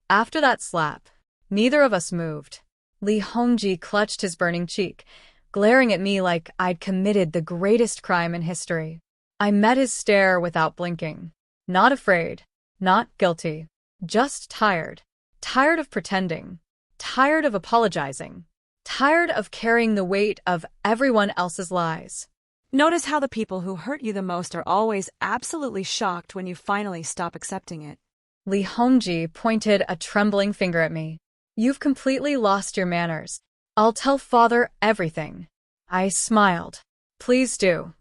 After that slap, neither of us moved. Li Hongji clutched his burning cheek, glaring at me like I'd committed the greatest crime in history. I met his stare without blinking. Not afraid, not guilty, just tired. Tired of pretending. Tired of apologizing. Tired of carrying the weight of everyone else's lies. Notice how the people who hurt you the most are always absolutely shocked when you finally stop accepting it. Li Hongji pointed a trembling finger at me. You've completely lost your manners. I'll tell father everything. I smiled. Please do.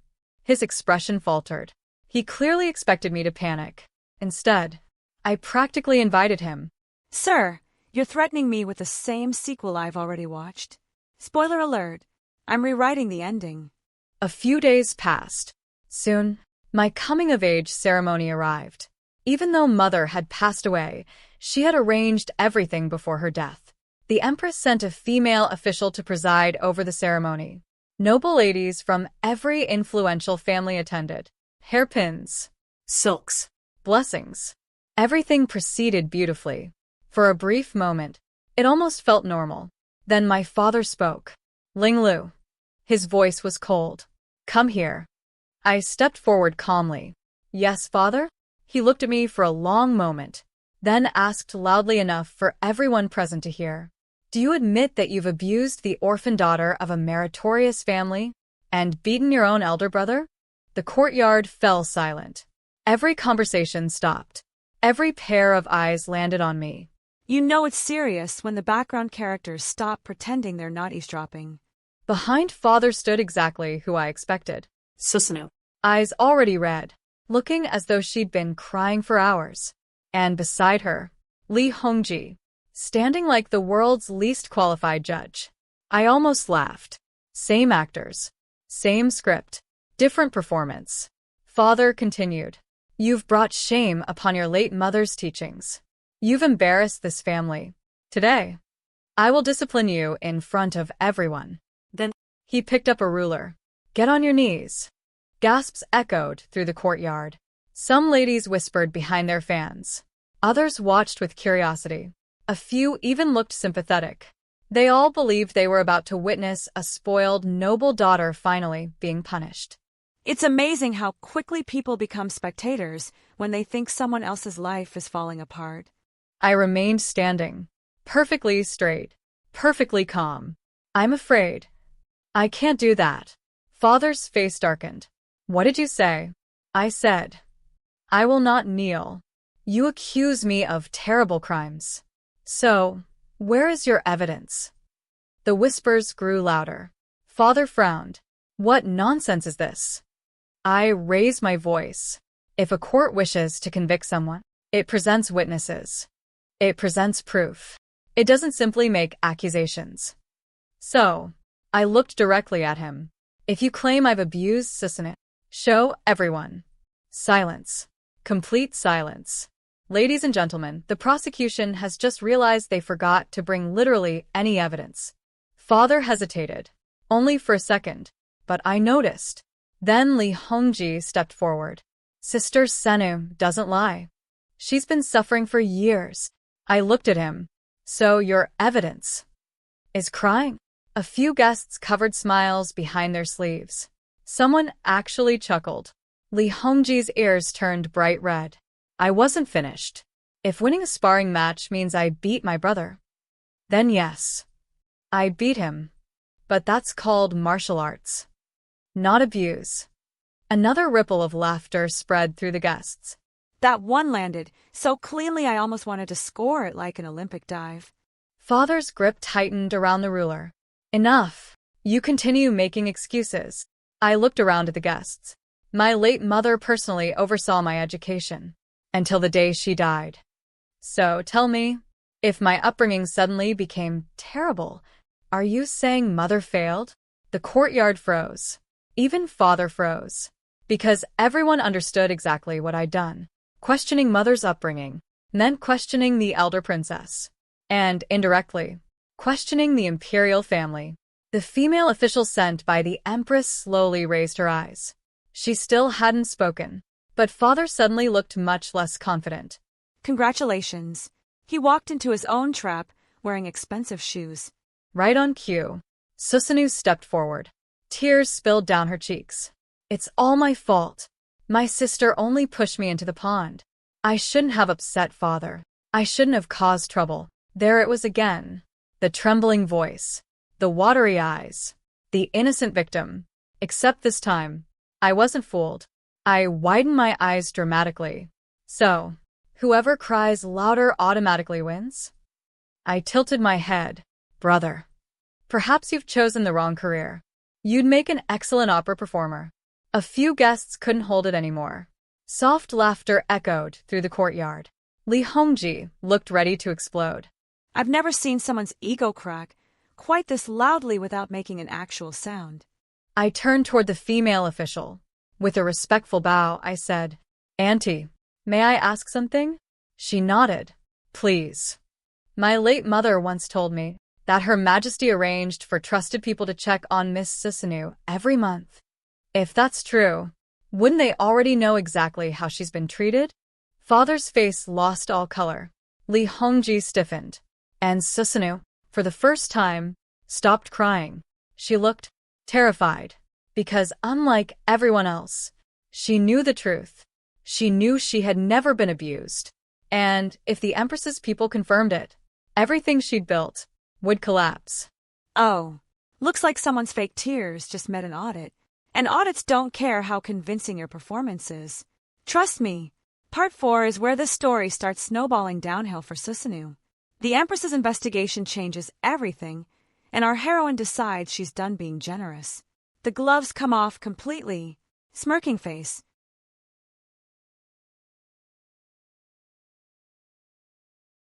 His expression faltered. He clearly expected me to panic. Instead, I practically invited him. Sir, you're threatening me with the same sequel I've already watched. Spoiler alert, I'm rewriting the ending. A few days passed. Soon, my coming-of-age ceremony arrived. Even though Mother had passed away, she had arranged everything before her death. The Empress sent a female official to preside over the ceremony. Noble ladies from every influential family attended. Hairpins, silks, blessings. Everything proceeded beautifully. For a brief moment, it almost felt normal. Then my father spoke. Ling Lu. His voice was cold. Come here. I stepped forward calmly. Yes, father? He looked at me for a long moment, then asked loudly enough for everyone present to hear. Do you admit that you've abused the orphan daughter of a meritorious family and beaten your own elder brother? The courtyard fell silent. Every conversation stopped. Every pair of eyes landed on me. You know it's serious when the background characters stop pretending they're not eavesdropping. Behind father stood exactly who I expected. Susanoo. Eyes already red, looking as though she'd been crying for hours. And beside her, Li Hongji, standing like the world's least qualified judge. I almost laughed. Same actors, same script, different performance. Father continued. You've brought shame upon your late mother's teachings. You've embarrassed this family. Today, I will discipline you in front of everyone. Then he picked up a ruler. Get on your knees. Gasps echoed through the courtyard. Some ladies whispered behind their fans. Others watched with curiosity. A few even looked sympathetic. They all believed they were about to witness a spoiled, noble daughter finally being punished. It's amazing how quickly people become spectators when they think someone else's life is falling apart. I remained standing, perfectly straight, perfectly calm. I'm afraid. I can't do that. Father's face darkened. What did you say? I said. I will not kneel. You accuse me of terrible crimes. So, where is your evidence? The whispers grew louder. Father frowned. What nonsense is this? I raised my voice. If a court wishes to convict someone, it presents witnesses. It presents proof. It doesn't simply make accusations. So, I looked directly at him. If you claim I've abused Susanoo, show everyone. Silence. Complete silence. Ladies and gentlemen, the prosecution has just realized they forgot to bring literally any evidence. Father hesitated. Only for a second. But I noticed. Then Li Hongji stepped forward. Sister Susanoo doesn't lie. She's been suffering for years. I looked at him. So your evidence is crying? A few guests covered smiles behind their sleeves. Someone actually chuckled. Li Hongji's ears turned bright red. I wasn't finished. If winning a sparring match means I beat my brother, then yes, I beat him. But that's called martial arts, not abuse. Another ripple of laughter spread through the guests. That one landed so cleanly I almost wanted to score it like an Olympic dive. Father's grip tightened around the ruler. Enough. You continue making excuses. I looked around at the guests. My late mother personally oversaw my education until the day she died. So tell me, if my upbringing suddenly became terrible, are you saying mother failed? The courtyard froze. Even father froze. Because everyone understood exactly what I'd done. Questioning mother's upbringing meant questioning the elder princess. And, indirectly, questioning the imperial family. The female official sent by the Empress slowly raised her eyes. She still hadn't spoken, but father suddenly looked much less confident. Congratulations. He walked into his own trap, wearing expensive shoes. Right on cue, Susanu stepped forward. Tears spilled down her cheeks. It's all my fault. My sister only pushed me into the pond. I shouldn't have upset father. I shouldn't have caused trouble. There it was again. The trembling voice. The watery eyes. The innocent victim. Except this time, I wasn't fooled. I widened my eyes dramatically. So, whoever cries louder automatically wins? I tilted my head. Brother. Perhaps you've chosen the wrong career. You'd make an excellent opera performer. A few guests couldn't hold it anymore. Soft laughter echoed through the courtyard. Lee Hongji looked ready to explode. I've never seen someone's ego crack quite this loudly without making an actual sound. I turned toward the female official. With a respectful bow, I said, Auntie, may I ask something? She nodded. Please. My late mother once told me that Her Majesty arranged for trusted people to check on Miss Susanu every month. If that's true, wouldn't they already know exactly how she's been treated? Father's face lost all color. Lee Hongji stiffened. And Susanu, for the first time, stopped crying. She looked terrified. Because unlike everyone else, she knew the truth. She knew she had never been abused. And if the Empress's people confirmed it, everything she'd built would collapse. Oh, looks like someone's fake tears just met an audit. And audits don't care how convincing your performance is. Trust me, Part 4 is where this story starts snowballing downhill for Susanu. The Empress's investigation changes everything, and our heroine decides she's done being generous. The gloves come off completely. Smirking face.